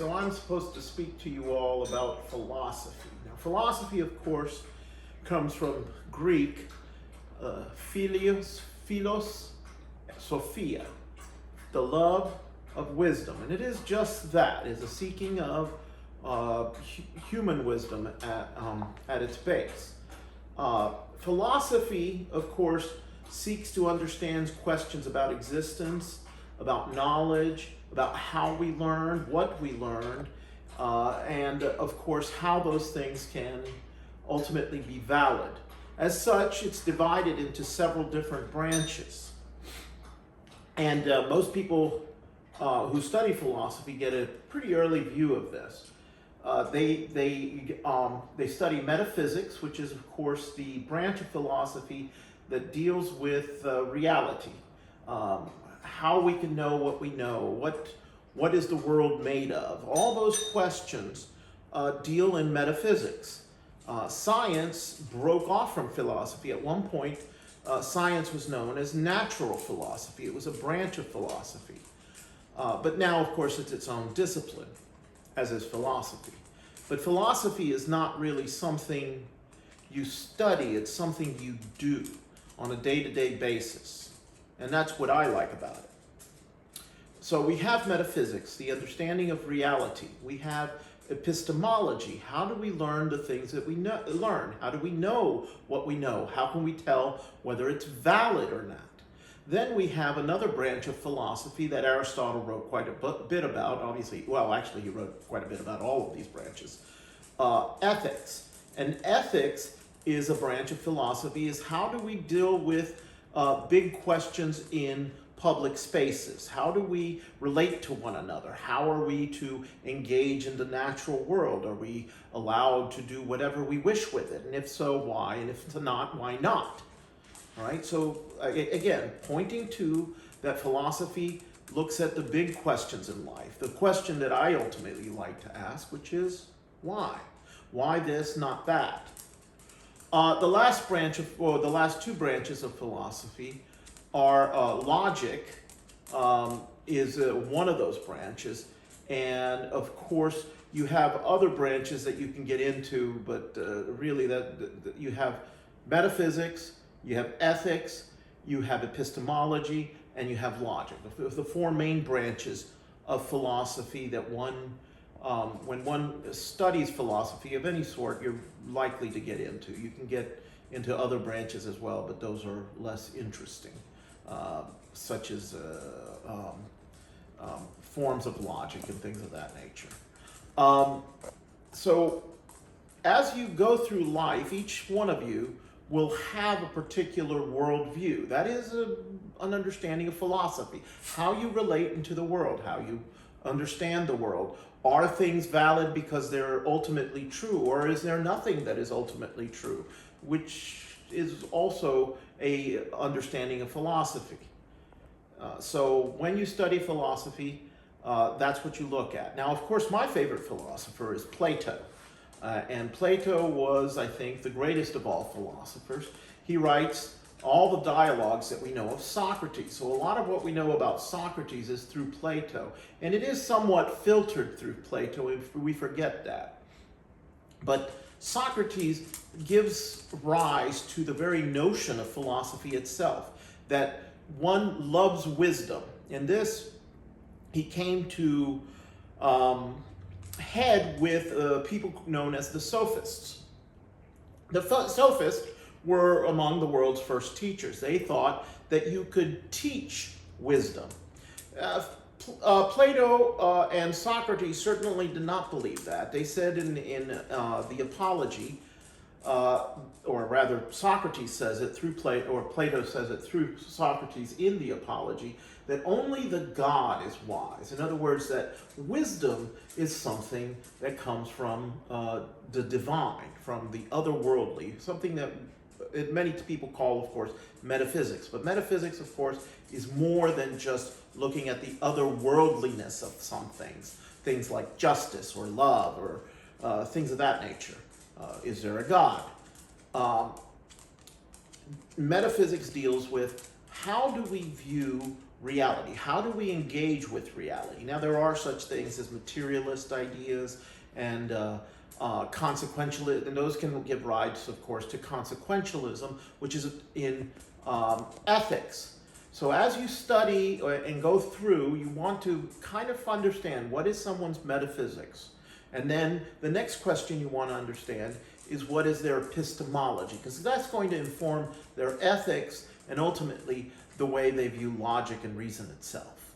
So I'm supposed to speak to you all about philosophy. Now, philosophy, of course, comes from Greek, philos, sophia, the love of wisdom. And it is just that, is a seeking of human wisdom at its base. Philosophy, of course, seeks to understand questions about existence, about knowledge, about how we learn, what we learned, and of course how those things can ultimately be valid. As such, it's divided into several different branches. And most people who study philosophy get a pretty early view of this. They study metaphysics, which is of course the branch of philosophy that deals with reality. How we can know what we know, what is the world made of. All those questions deal in metaphysics. Science broke off from philosophy. At one point, science was known as natural philosophy. It was a branch of philosophy. But now, of course, it's its own discipline, as is philosophy. But philosophy is not really something you study, it's something you do on a day-to-day basis. And that's what I like about it. So we have metaphysics, the understanding of reality. We have epistemology. How do we learn the things that we learn? How do we know what we know? How can we tell whether it's valid or not? Then we have another branch of philosophy that Aristotle wrote quite a bit about. Obviously, well, actually, he wrote quite a bit about all of these branches. Ethics. And ethics is a branch of philosophy, is how do we deal with big questions in public spaces? How do we relate to one another? How are we to engage in the natural world? Are we allowed to do whatever we wish with it? And if so, why? And if not, why not? All right, so again, pointing to that philosophy looks at the big questions in life. The question that I ultimately like to ask, which is why? Why this, not that? The last two branches of philosophy are logic is one of those branches, and of course you have other branches that you can get into, but really that you have metaphysics, you have ethics, you have epistemology, and you have logic. The four main branches of philosophy that when one studies philosophy of any sort, you're likely to get into. You can get into other branches as well, but those are less interesting, such as forms of logic and things of that nature. So as you go through life, each one of you will have a particular worldview. That is an understanding of philosophy. How you relate into the world, how you understand the world. Are things valid because they're ultimately true, or is there nothing that is ultimately true? Which is also a understanding of philosophy. So when you study philosophy, that's what you look at. Now, of course, my favorite philosopher is Plato. And Plato was, I think, the greatest of all philosophers. He writes all the dialogues that we know of Socrates. So a lot of what we know about Socrates is through Plato. And it is somewhat filtered through Plato if we forget that. But Socrates gives rise to the very notion of philosophy itself, that one loves wisdom. In this, he came to head with people known as the sophists. The sophists were among the world's first teachers. They thought that you could teach wisdom. Plato and Socrates certainly did not believe that. They said in the Apology, or rather Socrates says it through Plato, or Plato says it through Socrates in the Apology, that only the God is wise. In other words, that wisdom is something that comes from the divine, from the otherworldly, something that many people call, of course, metaphysics. But metaphysics, of course, is more than just looking at the otherworldliness of some things. Things like justice or love or things of that nature. Is there a God? Metaphysics deals with how do we view reality. How do we engage with reality? Now, there are such things as materialist ideas and consequential, and those can give rise, of course, to consequentialism, which is in ethics. So as you study and go through, you want to kind of understand what is someone's metaphysics. And then the next question you want to understand is what is their epistemology, because that's going to inform their ethics and ultimately the way they view logic and reason itself.